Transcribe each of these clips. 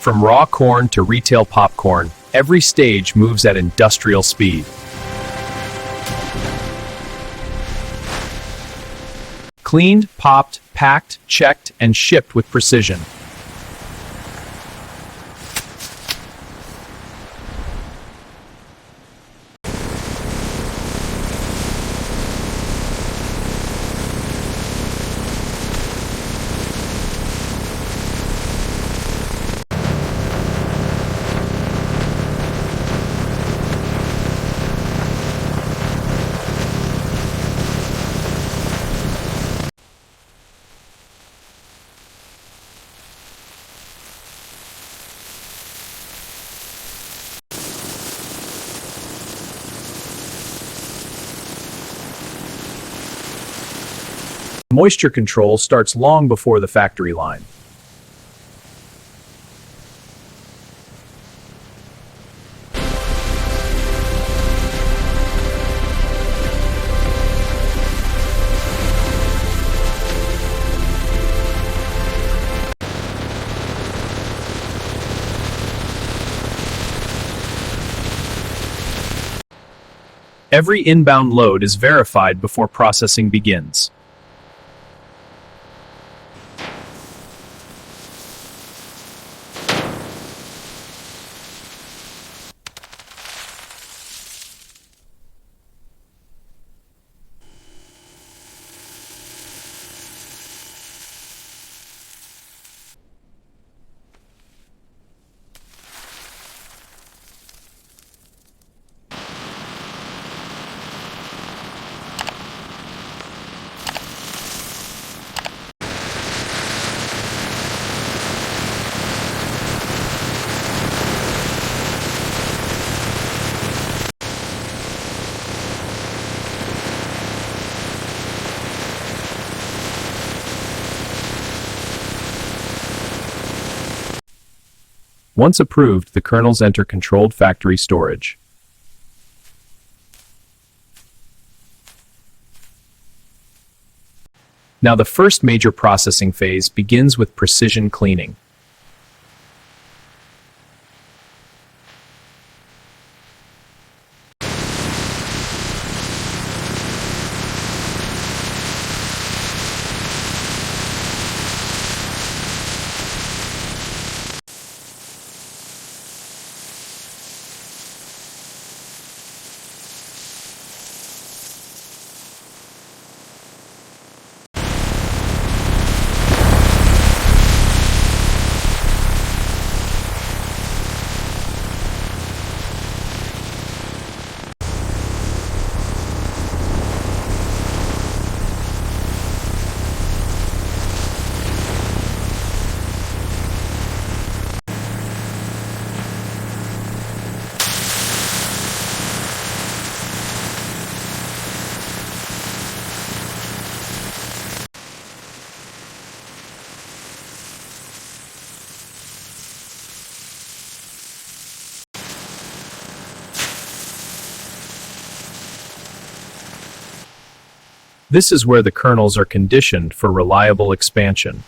From raw corn to retail popcorn, every stage moves at industrial speed. Cleaned, popped, packed, checked, and shipped with precision. Moisture control starts long before the factory line. Every inbound load is verified before processing begins. Once approved, the kernels enter controlled factory storage. Now the first major processing phase begins with precision cleaning. This is where the kernels are conditioned for reliable expansion.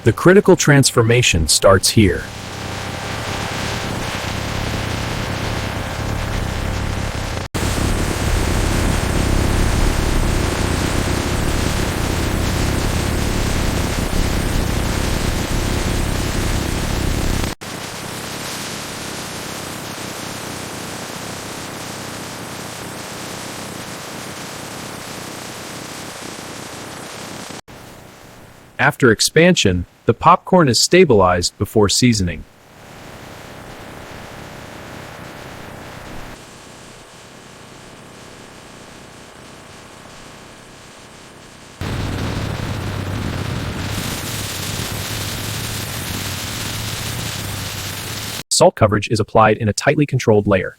The critical transformation starts here. After expansion, the popcorn is stabilized before seasoning. Salt coverage is applied in a tightly controlled layer.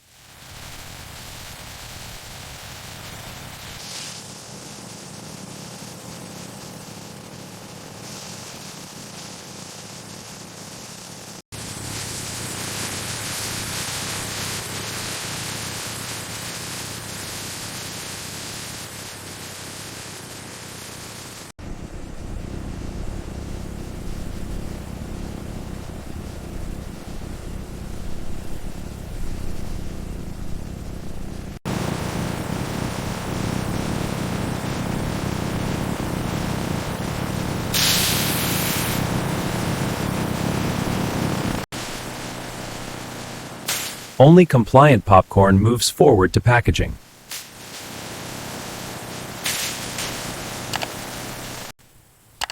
Only compliant popcorn moves forward to packaging.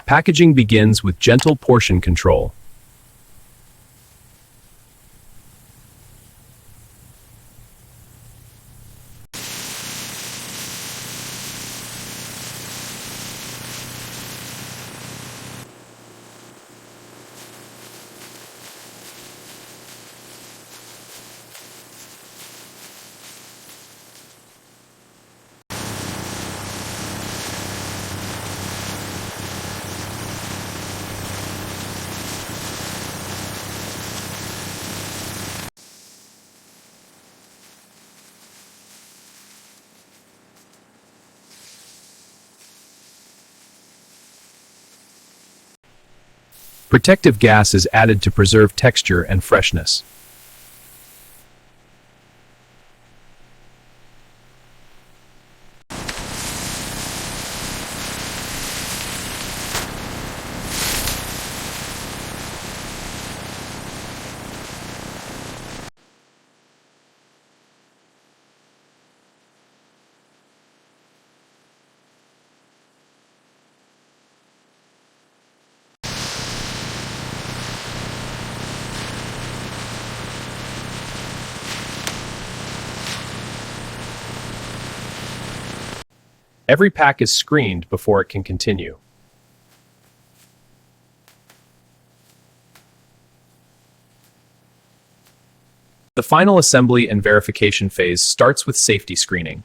Packaging begins with gentle portion control. Protective gas is added to preserve texture and freshness. Every pack is screened before it can continue. The final assembly and verification phase starts with safety screening.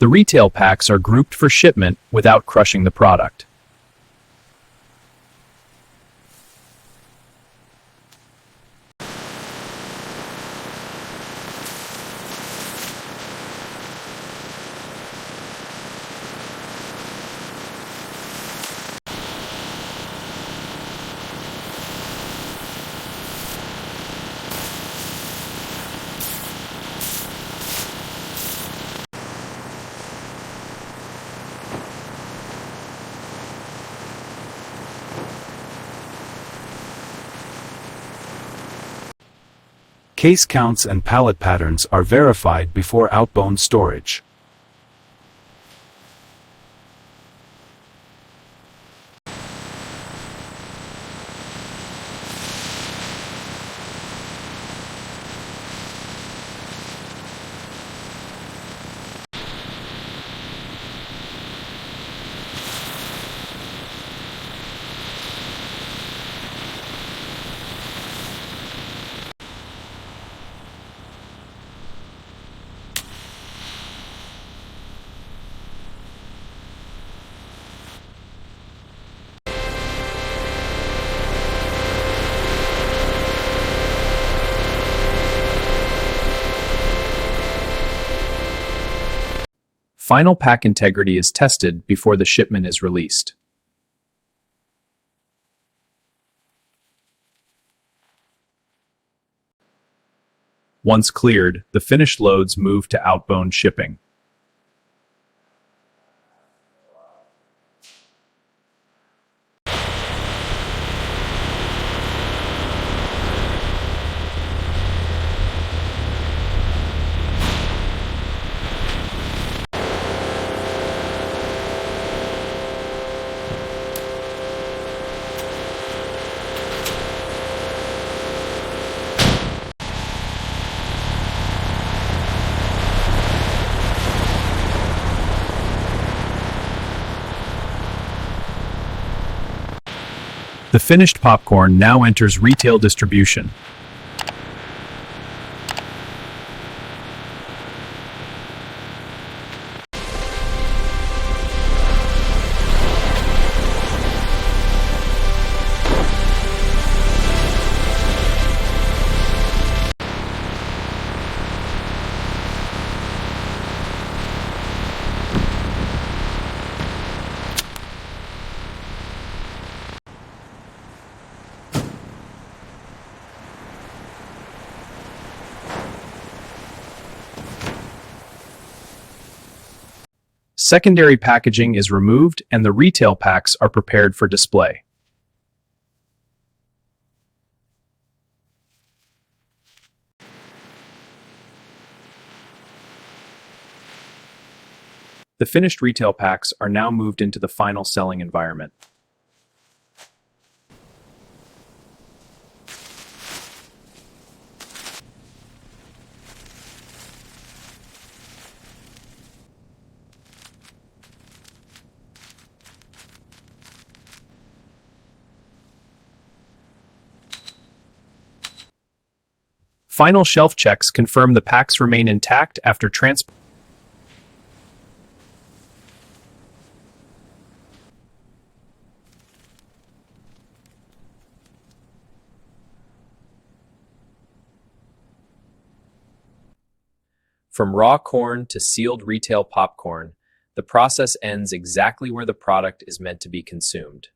The retail packs are grouped for shipment without crushing the product. Case counts and pallet patterns are verified before outbound storage. Final pack integrity is tested before the shipment is released. Once cleared, the finished loads move to outbound shipping. The finished popcorn now enters retail distribution. Secondary packaging is removed and the retail packs are prepared for display. The finished retail packs are now moved into the final selling environment. Final shelf checks confirm the packs remain intact after transport. From raw corn to sealed retail popcorn, the process ends exactly where the product is meant to be consumed.